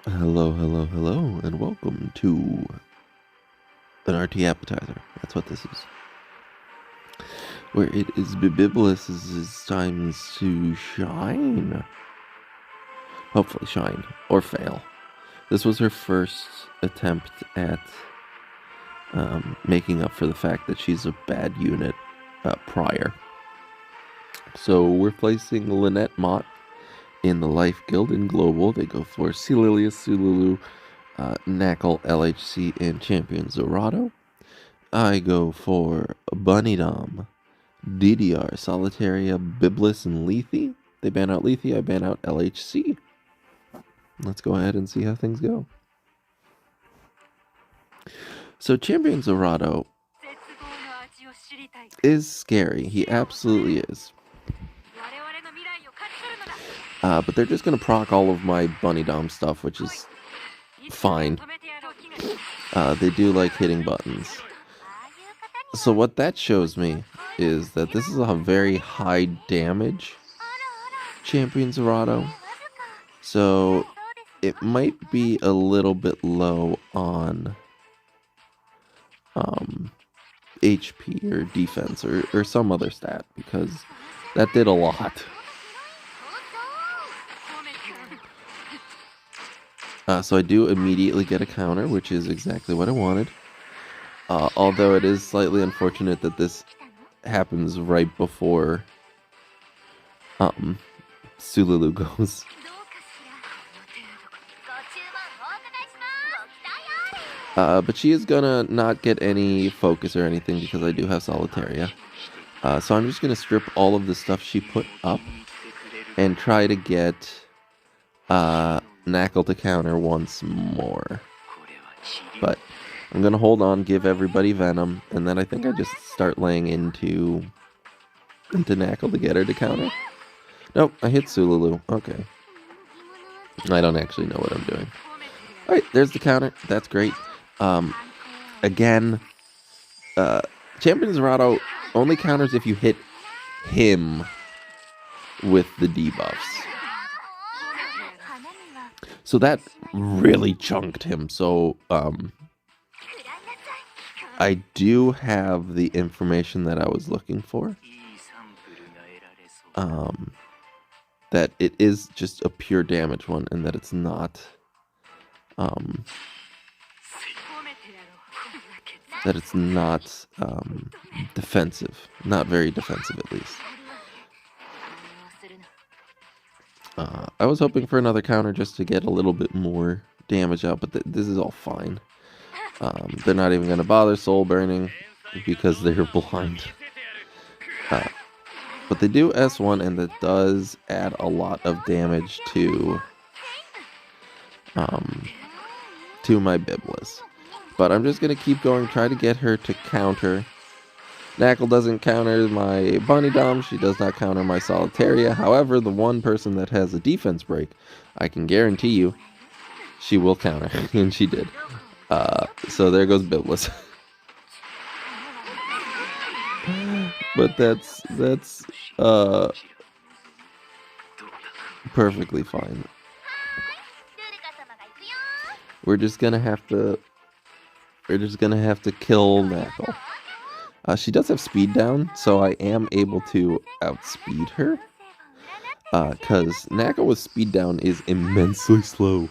Hello, hello, hello, and welcome to an RTAppetizer. That's what this is. Where it is Byblisthumps' time to shine. Hopefully shine, or fail. This was her first attempt at making up for the fact that she's a bad unit prior. So we're placing Lynette Mott in the Life Guild in Global. They go for Celilius, Sululu, Knackle, LHC, and Champion Zorado. I go for Bunnydom, DDR, Solitaria, Byblis, and Lethe. They ban out Lethe, I ban out LHC. Let's go ahead and see how things go. So Champion Zorado is scary. He absolutely is. But they're just going to proc all of my Bunnydom stuff, which is fine. They do like hitting buttons. So what that shows me is that this is a very high damage Champion Zorado. So it might be a little bit low on HP or defense or some other stat, because that did a lot. So I do immediately get a counter, which is exactly what I wanted. Although it is slightly unfortunate that this happens right before Sululu goes. But she is gonna not get any focus or anything because I do have Solitaria. So I'm just gonna strip all of the stuff she put up and try to get Knackle to counter once more. But I'm gonna hold on, give everybody Venom, and then I think I just start laying into Knackle to get her to counter. Nope, I hit Sululu. Okay. I don't actually know what I'm doing. Alright, there's the counter. That's great. Again, Champion Zorado only counters if you hit him with the debuffs. So that really chunked him. So, I do have the information that I was looking for. That it is just a pure damage one, and that it's not, defensive. Not very defensive, at least. I was hoping for another counter just to get a little bit more damage out, but this is all fine. They're not even going to bother soul burning because they're blind. But they do S1, and that does add a lot of damage to my Byblis. But I'm just going to keep going, try to get her to counter. Knackle doesn't counter my Bunnydom, she does not counter my Solitaria. However, the one person that has a defense break, I can guarantee you, she will counter, and she did. So there goes Byblis. But that's perfectly fine. We're just gonna have to kill Knackle. She does have speed down, so I am able to outspeed her. Because Knackle with speed down is immensely slow.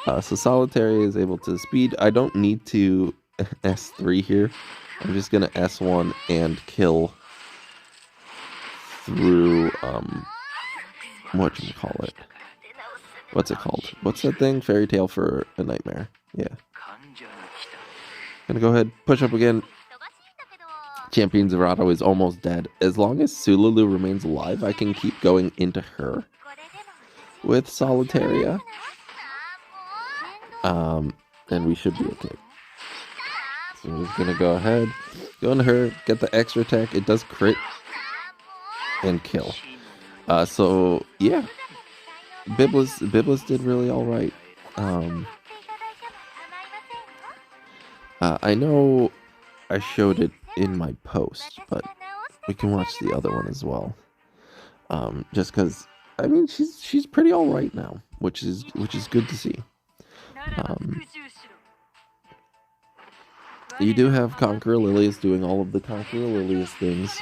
So Solitaria is able to speed. I don't need to S3 here. I'm just gonna S1 and kill through whatchamacallit. What's it called? What's that thing? Fairy Tale for a Nightmare. Yeah. Gonna go ahead, push up again. Champion Zorado is almost dead. As long as Sululu remains alive, I can keep going into her with Solitaria. And we should be okay. So we're just gonna go ahead, go into her, get the extra attack. It does crit and kill. So yeah, Byblis did really all right. I know I showed it in my post, but we can watch the other one as well. Just because I mean, she's pretty all right now, which is good to see. You do have Conqueror Lilius doing all of the Conqueror Lilius things.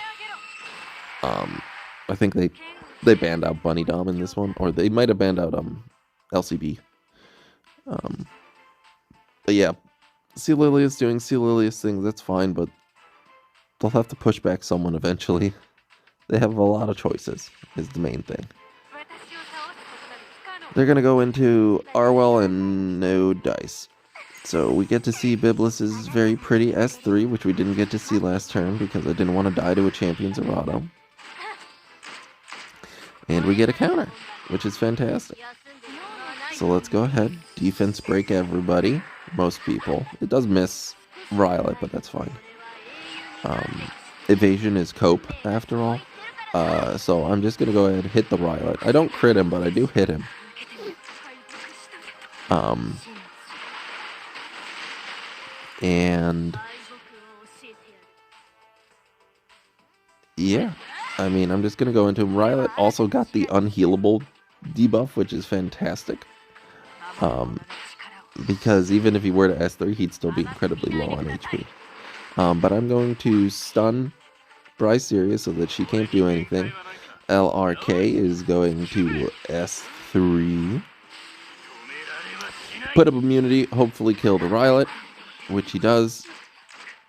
I think they banned out Bunny Dom in this one, or they might have banned out LCB. But yeah, Lilius doing Lilius things. That's fine, but they'll have to push back someone eventually. They have a lot of choices. Is the main thing. They're gonna go into Arwell and no dice. So we get to see Byblis's very pretty S3, which we didn't get to see last turn because I didn't want to die to a champion Zerato. And we get a counter, which is fantastic. So let's go ahead. Defense break everybody. Most people. It does miss Rylet, but that's fine. Evasion is cope after all. So I'm just going to go ahead and hit the Rylet. I don't crit him, but I do hit him. And yeah, I mean, I'm just going to go into him. Rylet also got the unhealable debuff, which is fantastic. Because even if he were to S3, he'd still be incredibly low on HP. But I'm going to stun Bryce Sirius so that she can't do anything. LRK is going to S3. Put up immunity, hopefully kill the Rylet, which he does.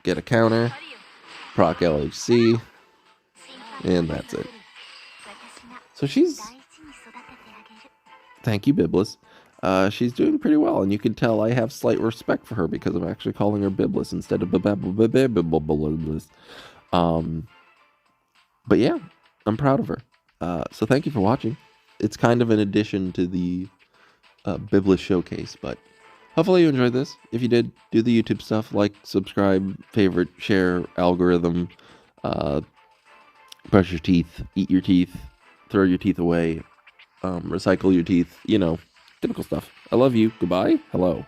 Get a counter. Proc LHC. And that's it. So she's... Thank you, Byblis. She's doing pretty well, and you can tell I have slight respect for her because I'm actually calling her Byblis instead of Byblis. But yeah, I'm proud of her. So thank you for watching. It's kind of an addition to the Byblis showcase, but hopefully you enjoyed this. If you did, do the YouTube stuff, like, subscribe, favorite, share, algorithm, brush your teeth, eat your teeth, throw your teeth away, recycle your teeth, you know, typical stuff. I love you. Goodbye. Hello.